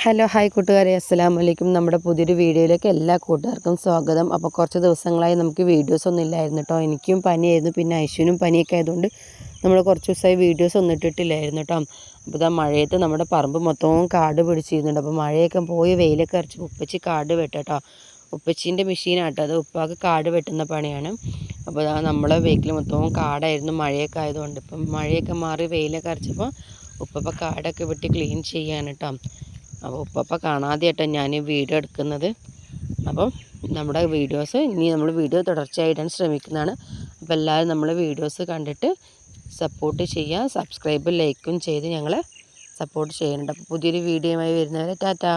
Hello hi കൂട്ടുകാരെ, അസ്സലാമു അലൈക്കും. നമ്മുടെ പുതിയൊരു വീഡിയോയിലേക്ക് എല്ലാ കൂട്ടുകാർക്കും സ്വാഗതം. അപ്പോൾ കുറച്ച് ദിവസങ്ങളായി നമുക്ക് വീഡിയോസ് ഒന്നും ഇല്ലായിരുന്നു കേട്ടോ. എനിക്കും പനിയായിരുന്നു, പിന്നെ ഐശ്വനും പനിയൊക്കെ ആയതുകൊണ്ട് നമ്മൾ കുറച്ച് ദിവസമായി വീഡിയോസ് ഒന്നും ഇട്ടിട്ടില്ലായിരുന്നു കേട്ടോ. അപ്പോൾ ഇതാ മഴയത്ത് നമ്മുടെ പറമ്പ് മൊത്തവും കാട് പിടിച്ചിരുന്നുണ്ട്. അപ്പോൾ മഴയൊക്കെ പോയി വെയിലൊക്കെ അരച്ച് ഉപ്പച്ചി കാട് വെട്ടോ. ഉപ്പച്ചീൻ്റെ മെഷീനാട്ടോ അത്. ഉപ്പാക്ക് കാട് വെട്ടുന്ന പണിയാണ്. അപ്പോൾ നമ്മളെ വീട്ടിൽ മൊത്തവും കാടായിരുന്നു മഴയൊക്കെ ആയതുകൊണ്ട്. ഇപ്പം മഴയൊക്കെ മാറി വെയിലൊക്കെ അരച്ചപ്പോൾ ഉപ്പ കാടൊക്കെ വെട്ടി ക്ലീൻ ചെയ്യാണ് കേട്ടോ. അപ്പോൾ ഉപ്പ കാണാതെയായിട്ടോ ഞാൻ വീഡിയോ എടുക്കുന്നത്. അപ്പം നമ്മുടെ വീഡിയോസ് ഇനി നമ്മൾ വീഡിയോ തുടർച്ചയായിടാൻ ശ്രമിക്കുന്നതാണ്. അപ്പോൾ എല്ലാവരും നമ്മൾ വീഡിയോസ് കണ്ടിട്ട് സപ്പോർട്ട് ചെയ്യുക, സബ്സ്ക്രൈബും ലൈക്കും ചെയ്ത് ഞങ്ങളെ സപ്പോർട്ട് ചെയ്യുന്നുണ്ട്. അപ്പോൾ പുതിയൊരു വീഡിയോയുമായി വരുന്നവരെ ടാറ്റാ.